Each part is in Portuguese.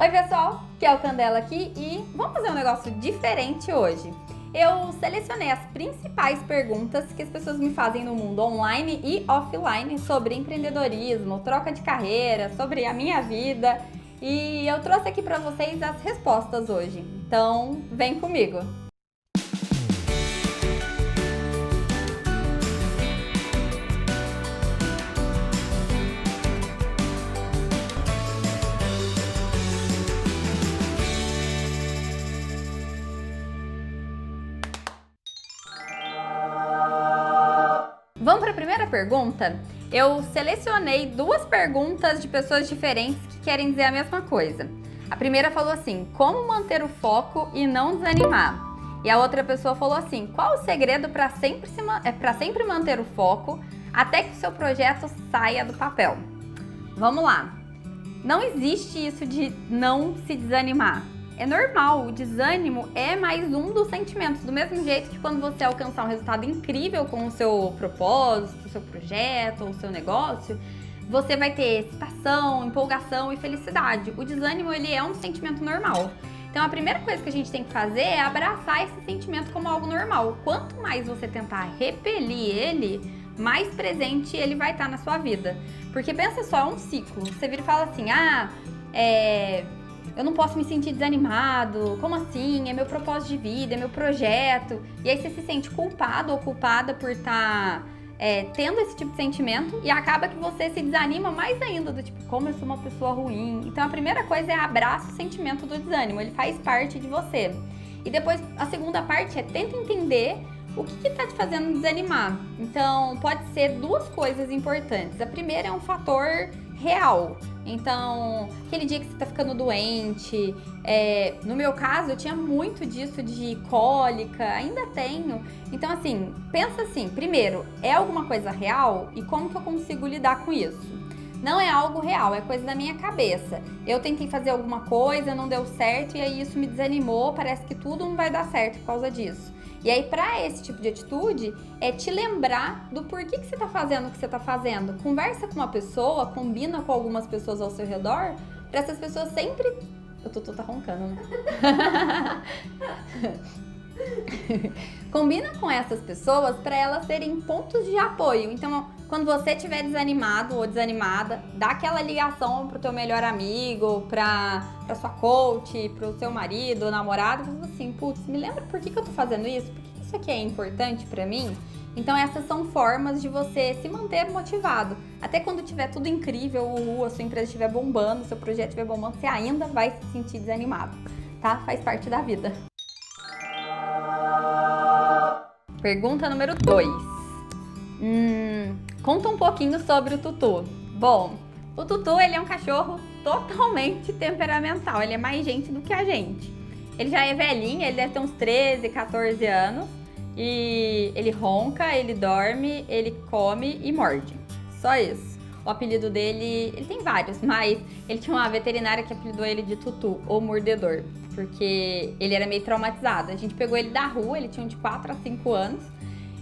Oi pessoal, que é o Candela aqui e vamos fazer um negócio diferente hoje. Eu selecionei as principais perguntas que as pessoas me fazem no mundo online e offline sobre empreendedorismo, troca de carreira, sobre a minha vida e eu trouxe aqui para vocês as respostas hoje. Então, vem comigo! Vamos para a primeira pergunta? Eu selecionei duas perguntas de pessoas diferentes que querem dizer a mesma coisa. A primeira falou assim, como manter o foco e não desanimar? E a outra pessoa falou assim, qual o segredo para sempre manter o foco até que o seu projeto saia do papel? Vamos lá! Não existe isso de não se desanimar. É normal, o desânimo é mais um dos sentimentos, do mesmo jeito que quando você alcançar um resultado incrível com o seu propósito, o seu projeto ou o seu negócio, você vai ter excitação, empolgação e felicidade. O desânimo, ele é um sentimento normal. Então a primeira coisa que a gente tem que fazer é abraçar esse sentimento como algo normal. Quanto mais você tentar repelir ele, mais presente ele vai estar na sua vida. Porque pensa só, é um ciclo. Você vira e fala assim, eu não posso me sentir desanimado, como assim? É meu propósito de vida, é meu projeto. E aí você se sente culpado ou culpada por estar tendo esse tipo de sentimento e acaba que você se desanima mais ainda, do tipo, como eu sou uma pessoa ruim. Então a primeira coisa é abraça o sentimento do desânimo, ele faz parte de você. E depois a segunda parte é tenta entender o que está te fazendo desanimar. Então pode ser duas coisas importantes. A primeira é um fator real. Então, aquele dia que você tá ficando doente, no meu caso eu tinha muito disso de cólica, ainda tenho. Então assim, pensa assim, primeiro, é alguma coisa real e como que eu consigo lidar com isso? Não é algo real, é coisa da minha cabeça. Eu tentei fazer alguma coisa, não deu certo e aí isso me desanimou, parece que tudo não vai dar certo por causa disso. E aí, para esse tipo de atitude, é te lembrar do porquê que você tá fazendo o que você tá fazendo. Conversa com uma pessoa, combina com algumas pessoas ao seu redor, para essas pessoas sempre... O Tutu tá roncando, né? Combina com essas pessoas para elas terem pontos de apoio. Então, quando você estiver desanimado ou desanimada, dá aquela ligação pro teu melhor amigo, pra sua coach, pro seu marido ou namorado, e fala assim, putz, me lembra por que eu tô fazendo isso? Por que isso aqui é importante pra mim? Então essas são formas de você se manter motivado. Até quando tiver tudo incrível, a sua empresa estiver bombando, o seu projeto estiver bombando, você ainda vai se sentir desanimado, tá? Faz parte da vida. Pergunta número 2. Conta um pouquinho sobre o Tutu. Bom, o Tutu, ele é um cachorro totalmente temperamental. Ele é mais gente do que a gente. Ele já é velhinho, ele deve ter uns 13, 14 anos. E ele ronca, ele dorme, ele come e morde. Só isso. O apelido dele, ele tem vários, mas ele tinha uma veterinária que apelidou ele de Tutu, ou mordedor, porque ele era meio traumatizado. A gente pegou ele da rua, ele tinha de 4 a 5 anos,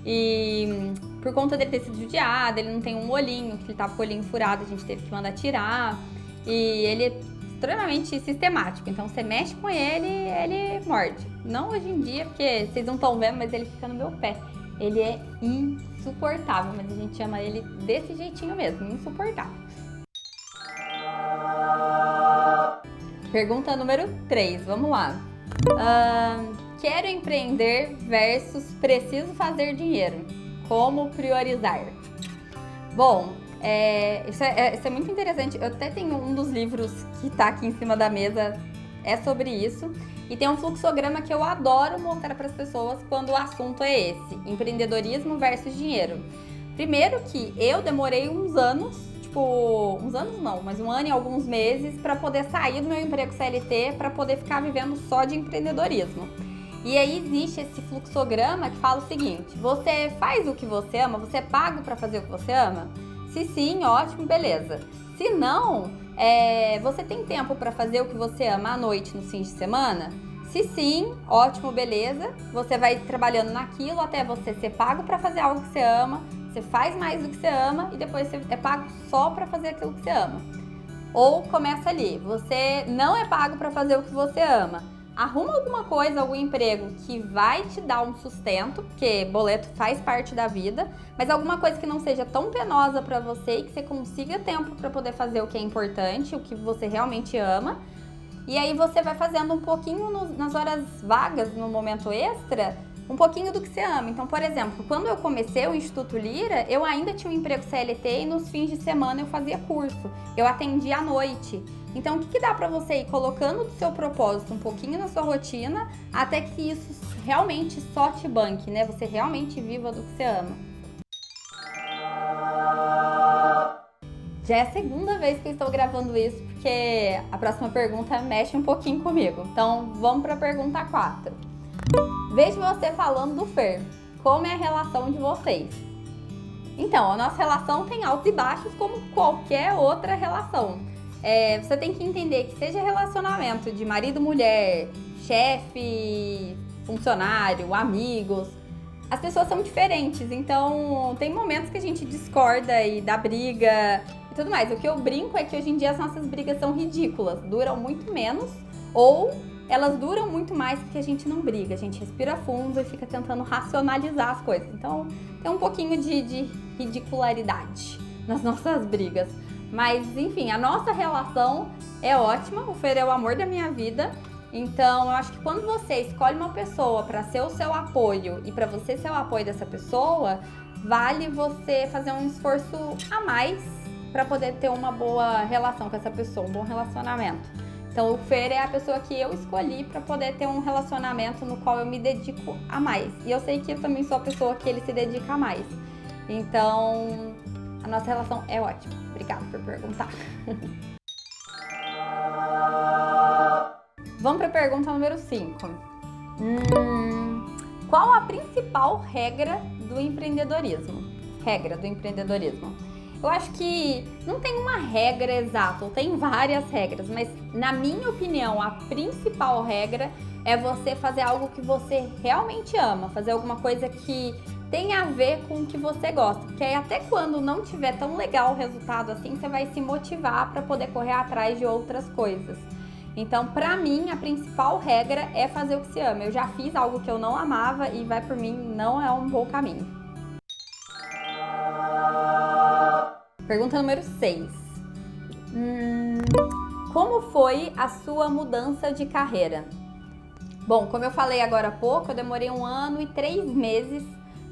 e por conta dele ter sido judiado, ele não tem um olhinho, que ele tava com o olhinho furado, a gente teve que mandar tirar, e ele é extremamente sistemático, então você mexe com ele, ele morde. Não hoje em dia, porque vocês não estão vendo, mas ele fica no meu pé. Ele é insuportável, mas a gente chama ele desse jeitinho mesmo, insuportável. Pergunta número 3, vamos lá. Quero empreender versus preciso fazer dinheiro. Como priorizar? Bom, isso é muito interessante. Eu até tenho um dos livros que tá aqui em cima da mesa, é sobre isso. E tem um fluxograma que eu adoro mostrar para as pessoas quando o assunto é esse, empreendedorismo versus dinheiro. Primeiro que eu demorei uns anos, uns anos não, mas um ano e alguns meses para poder sair do meu emprego CLT para poder ficar vivendo só de empreendedorismo. E aí existe esse fluxograma que fala o seguinte, você faz o que você ama, você é pago para fazer o que você ama? Se sim, ótimo, beleza. Se não, você tem tempo para fazer o que você ama à noite, nos fins de semana? Se sim, ótimo, beleza. Você vai trabalhando naquilo até você ser pago para fazer algo que você ama. Você faz mais do que você ama e depois você é pago só para fazer aquilo que você ama. Ou começa ali, você não é pago para fazer o que você ama. Arruma alguma coisa, algum emprego que vai te dar um sustento, porque boleto faz parte da vida, mas alguma coisa que não seja tão penosa para você e que você consiga tempo para poder fazer o que é importante, o que você realmente ama. E aí você vai fazendo um pouquinho nas horas vagas, no momento extra, um pouquinho do que você ama. Então, por exemplo, quando eu comecei o Instituto Lira, eu ainda tinha um emprego CLT e nos fins de semana eu fazia curso. Eu atendia à noite. Então, o que dá pra você ir colocando do seu propósito um pouquinho na sua rotina, até que isso realmente só te banque, né? Você realmente viva do que você ama. Já é a segunda vez que eu estou gravando isso, porque a próxima pergunta mexe um pouquinho comigo. Então, vamos para a pergunta 4. Vejo você falando do Fer. Como é a relação de vocês? Então, a nossa relação tem altos e baixos como qualquer outra relação. Você tem que entender que seja relacionamento de marido, mulher, chefe, funcionário, amigos, as pessoas são diferentes. Então, tem momentos que a gente discorda e dá briga e tudo mais. O que eu brinco é que hoje em dia as nossas brigas são ridículas, duram muito menos ou elas duram muito mais porque a gente não briga, a gente respira fundo e fica tentando racionalizar as coisas. Então, tem um pouquinho de ridicularidade nas nossas brigas. Mas, enfim, a nossa relação é ótima, o Fer é o amor da minha vida. Então, eu acho que quando você escolhe uma pessoa para ser o seu apoio e para você ser o apoio dessa pessoa, vale você fazer um esforço a mais para poder ter uma boa relação com essa pessoa, um bom relacionamento. Então, o Fer é a pessoa que eu escolhi para poder ter um relacionamento no qual eu me dedico a mais. E eu sei que eu também sou a pessoa que ele se dedica a mais. Então, a nossa relação é ótima. Obrigada por perguntar. Vamos para a pergunta número 5. Qual a principal regra do empreendedorismo? Regra do empreendedorismo. Eu acho que não tem uma regra exata, ou tem várias regras, mas na minha opinião, a principal regra é você fazer algo que você realmente ama, fazer alguma coisa que tenha a ver com o que você gosta, porque aí até quando não tiver tão legal o resultado assim, você vai se motivar para poder correr atrás de outras coisas. Então, pra mim, a principal regra é fazer o que se ama. Eu já fiz algo que eu não amava e vai por mim, não é um bom caminho. Pergunta número 6. Como foi a sua mudança de carreira? Bom, como eu falei agora há pouco, eu demorei 1 ano e 3 meses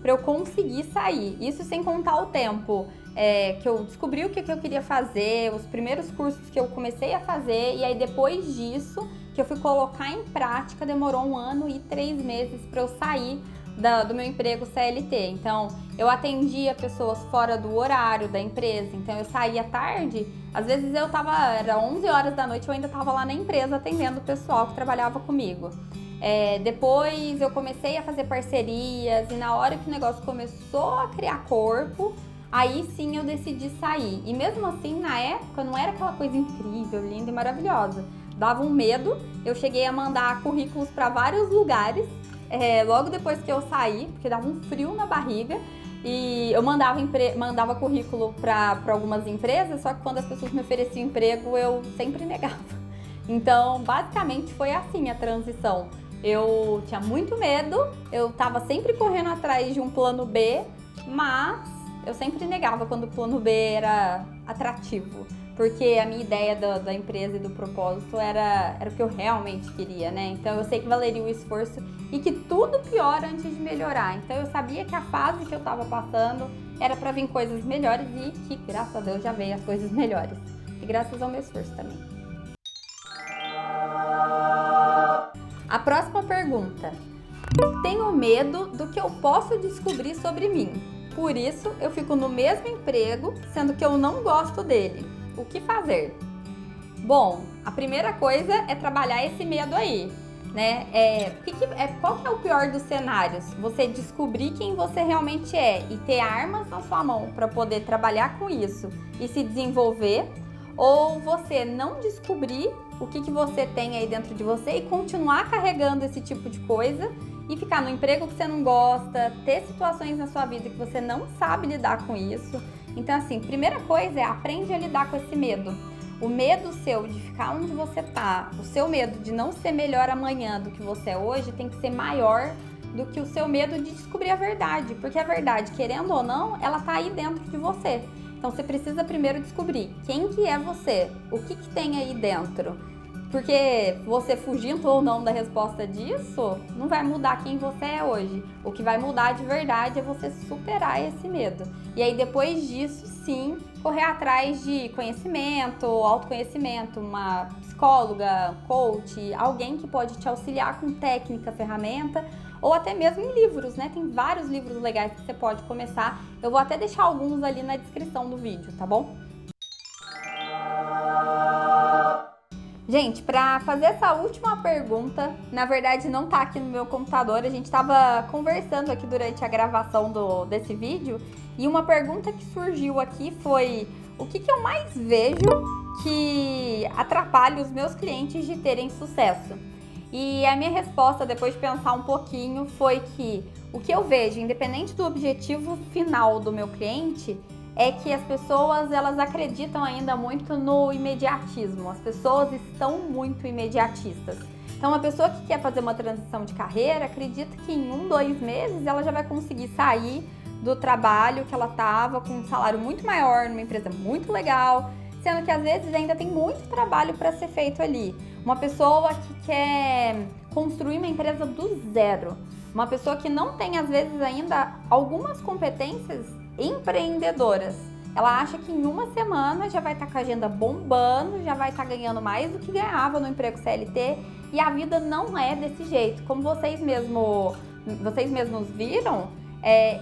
para eu conseguir sair. Isso sem contar o tempo que eu descobri o que eu queria fazer, os primeiros cursos que eu comecei a fazer, e aí depois disso, que eu fui colocar em prática, demorou 1 ano e 3 meses para eu sair do meu emprego CLT. Então, eu atendia pessoas fora do horário da empresa, então eu saía tarde, às vezes era 11 horas da noite, eu ainda estava lá na empresa atendendo o pessoal que trabalhava comigo. Depois eu comecei a fazer parcerias e na hora que o negócio começou a criar corpo, aí sim eu decidi sair. E mesmo assim, na época, não era aquela coisa incrível, linda e maravilhosa. Dava um medo, eu cheguei a mandar currículos para vários lugares, logo depois que eu saí, porque dava um frio na barriga. E eu mandava currículo para algumas empresas, só que quando as pessoas me ofereciam emprego, eu sempre negava. Então, basicamente, foi assim a transição. Eu tinha muito medo, eu estava sempre correndo atrás de um plano B, mas eu sempre negava quando o plano B era atrativo, porque a minha ideia da empresa e do propósito era o que eu realmente queria, né? Então eu sei que valeria o esforço e que tudo piora antes de melhorar. Então eu sabia que a fase que eu estava passando era para vir coisas melhores e que, graças a Deus, já veio as coisas melhores. E graças ao meu esforço também. A próxima pergunta. Tenho medo do que eu posso descobrir sobre mim. Por isso, eu fico no mesmo emprego, sendo que eu não gosto dele. O que fazer? Bom, a primeira coisa é trabalhar esse medo aí, né? Qual que é o pior dos cenários? Você descobrir quem você realmente é e ter armas na sua mão para poder trabalhar com isso e se desenvolver, ou você não descobrir o que você tem aí dentro de você e continuar carregando esse tipo de coisa e ficar no emprego que você não gosta, ter situações na sua vida que você não sabe lidar com isso. Então, assim, primeira coisa é aprende a lidar com esse medo. O medo seu de ficar onde você tá, o seu medo de não ser melhor amanhã do que você é hoje, tem que ser maior do que o seu medo de descobrir a verdade. Porque a verdade, querendo ou não, ela tá aí dentro de você. Então você precisa primeiro descobrir quem que é você, o que que tem aí dentro. Porque você fugindo ou não da resposta disso, não vai mudar quem você é hoje. O que vai mudar de verdade é você superar esse medo. E aí depois disso, sim, correr atrás de conhecimento, autoconhecimento, uma psicóloga, coach, alguém que pode te auxiliar com técnica, ferramenta, ou até mesmo em livros, né? Tem vários livros legais que você pode começar. Eu vou até deixar alguns ali na descrição do vídeo, tá bom? Gente, para fazer essa última pergunta, na verdade não tá aqui no meu computador, a gente tava conversando aqui durante a gravação desse vídeo, e uma pergunta que surgiu aqui foi: o que eu mais vejo que atrapalha os meus clientes de terem sucesso? E a minha resposta, depois de pensar um pouquinho, foi que o que eu vejo, independente do objetivo final do meu cliente, é que as pessoas, elas acreditam ainda muito no imediatismo. As pessoas estão muito imediatistas. Então, uma pessoa que quer fazer uma transição de carreira, acredita que em 1, 2 meses ela já vai conseguir sair do trabalho que ela estava com um salário muito maior, numa empresa muito legal, sendo que às vezes ainda tem muito trabalho para ser feito ali. Uma pessoa que quer construir uma empresa do zero. Uma pessoa que não tem, às vezes, ainda algumas competências empreendedoras. Ela acha que em 1 semana já vai estar com a agenda bombando, já vai estar ganhando mais do que ganhava no emprego CLT, e a vida não é desse jeito. Como vocês mesmos viram,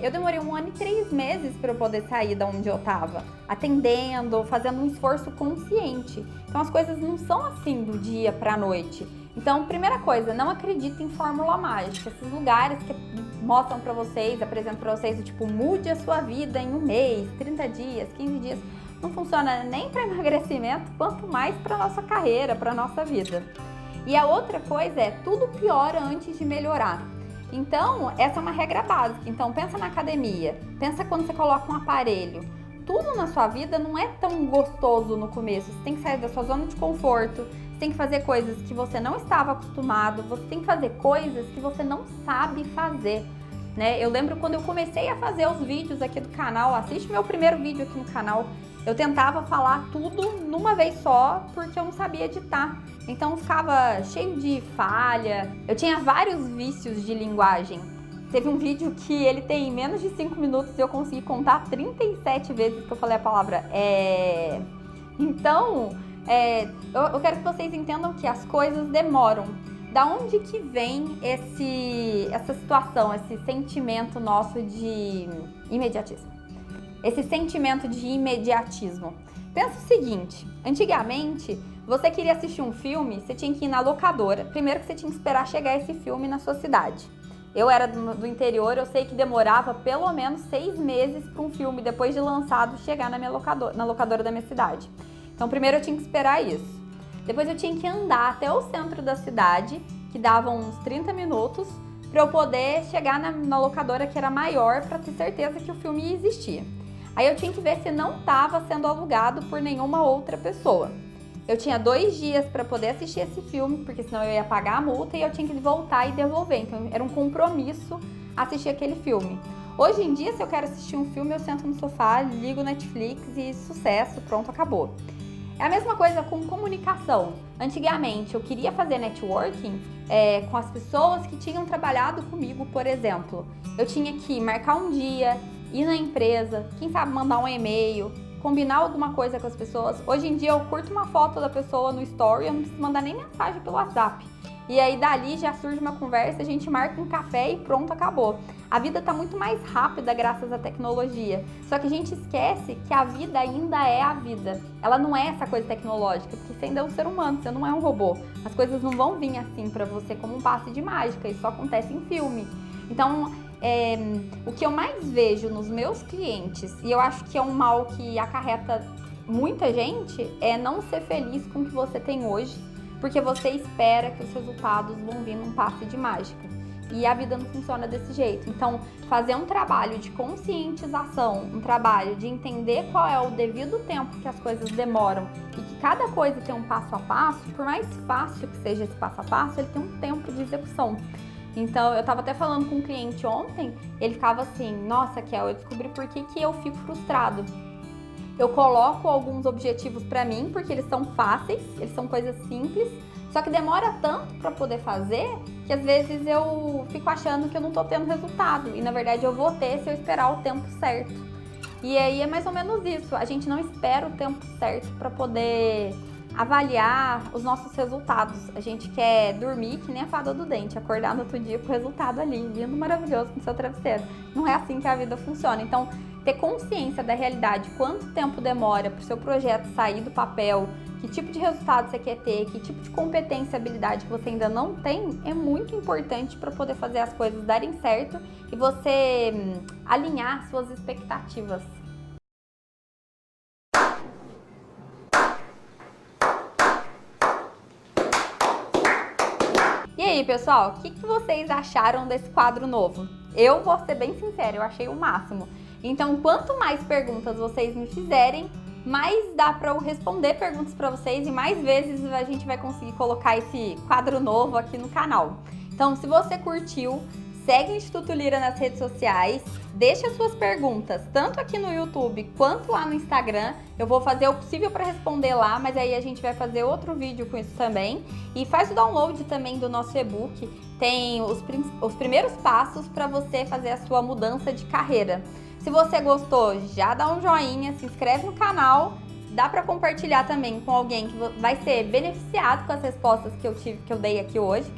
eu demorei 1 ano e 3 meses para eu poder sair da onde eu estava, atendendo, fazendo um esforço consciente. Então as coisas não são assim do dia para a noite. Então, primeira coisa, não acredite em fórmula mágica. Esses lugares que mostram pra vocês, apresentam pra vocês, do tipo, mude a sua vida em 1 mês, 30 dias, 15 dias. Não funciona nem para emagrecimento, quanto mais para nossa carreira, para nossa vida. E a outra coisa é, tudo piora antes de melhorar. Então, essa é uma regra básica. Então, pensa na academia, pensa quando você coloca um aparelho. Tudo na sua vida não é tão gostoso no começo. Você tem que sair da sua zona de conforto, você tem que fazer coisas que você não estava acostumado, você tem que fazer coisas que você não sabe fazer, né? Eu lembro quando eu comecei a fazer os vídeos aqui do canal, assiste meu primeiro vídeo aqui no canal, eu tentava falar tudo numa vez só, porque eu não sabia editar. Então ficava cheio de falha, eu tinha vários vícios de linguagem. Teve um vídeo que ele tem menos de 5 minutos e eu consegui contar 37 vezes que eu falei a palavra Então, eu quero que vocês entendam que as coisas demoram. Da onde que vem essa situação, esse sentimento nosso de imediatismo? Esse sentimento de imediatismo. Pensa o seguinte, antigamente, você queria assistir um filme, você tinha que ir na locadora. Primeiro que você tinha que esperar chegar esse filme na sua cidade. Eu era do interior, eu sei que demorava pelo menos 6 meses para um filme, depois de lançado, chegar na locadora da minha cidade. Então, primeiro eu tinha que esperar isso. Depois eu tinha que andar até o centro da cidade, que dava uns 30 minutos, para eu poder chegar na locadora que era maior, para ter certeza que o filme ia existir. Aí eu tinha que ver se não estava sendo alugado por nenhuma outra pessoa. Eu tinha 2 dias para poder assistir esse filme, porque senão eu ia pagar a multa e eu tinha que voltar e devolver. Então era um compromisso assistir aquele filme. Hoje em dia, se eu quero assistir um filme, eu sento no sofá, ligo o Netflix e sucesso, pronto, acabou. É a mesma coisa com comunicação. Antigamente, eu queria fazer networking com as pessoas que tinham trabalhado comigo, por exemplo. Eu tinha que marcar um dia, ir na empresa, quem sabe mandar um e-mail, combinar alguma coisa com as pessoas. Hoje em dia eu curto uma foto da pessoa no story, eu não preciso mandar nem mensagem pelo WhatsApp. E aí dali já surge uma conversa, a gente marca um café e pronto, acabou. A vida tá muito mais rápida graças à tecnologia. Só que a gente esquece que a vida ainda é a vida. Ela não é essa coisa tecnológica, porque você ainda é um ser humano, você não é um robô. As coisas não vão vir assim pra você como um passe de mágica, isso só acontece em filme. Então, o que eu mais vejo nos meus clientes, e eu acho que é um mal que acarreta muita gente, é não ser feliz com o que você tem hoje, porque você espera que os resultados vão vir num passe de mágica. E a vida não funciona desse jeito. Então, fazer um trabalho de conscientização, um trabalho de entender qual é o devido tempo que as coisas demoram e que cada coisa tem um passo a passo, por mais fácil que seja esse passo a passo, ele tem um tempo de execução. Então, eu estava até falando com um cliente ontem, ele ficava assim, nossa, Kel, eu descobri por que eu fico frustrado. Eu coloco alguns objetivos para mim, porque eles são fáceis, eles são coisas simples, só que demora tanto para poder fazer, que às vezes eu fico achando que eu não tô tendo resultado, e na verdade eu vou ter se eu esperar o tempo certo. E aí é mais ou menos isso, a gente não espera o tempo certo para poder avaliar os nossos resultados. A gente quer dormir que nem a fada do dente, acordar no outro dia com o resultado ali, lindo, maravilhoso no seu travesseiro. Não é assim que a vida funciona. Então, ter consciência da realidade, quanto tempo demora para o seu projeto sair do papel, que tipo de resultado você quer ter, que tipo de competência e habilidade que você ainda não tem, é muito importante para poder fazer as coisas darem certo e você alinhar suas expectativas. E aí, pessoal, o que vocês acharam desse quadro novo? Eu vou ser bem sincera, eu achei o máximo. Então, quanto mais perguntas vocês me fizerem, mais dá para eu responder perguntas para vocês e mais vezes a gente vai conseguir colocar esse quadro novo aqui no canal. Então, se você curtiu, segue o Instituto Lyra nas redes sociais, deixa suas perguntas, tanto aqui no YouTube quanto lá no Instagram. Eu vou fazer o possível para responder lá, mas aí a gente vai fazer outro vídeo com isso também. E faz o download também do nosso e-book, tem os primeiros passos para você fazer a sua mudança de carreira. Se você gostou, já dá um joinha, se inscreve no canal, dá para compartilhar também com alguém que vai ser beneficiado com as respostas que eu dei aqui hoje,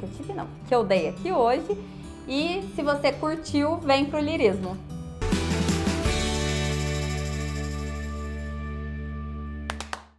que eu dei aqui hoje. E se você curtiu, vem pro lirismo.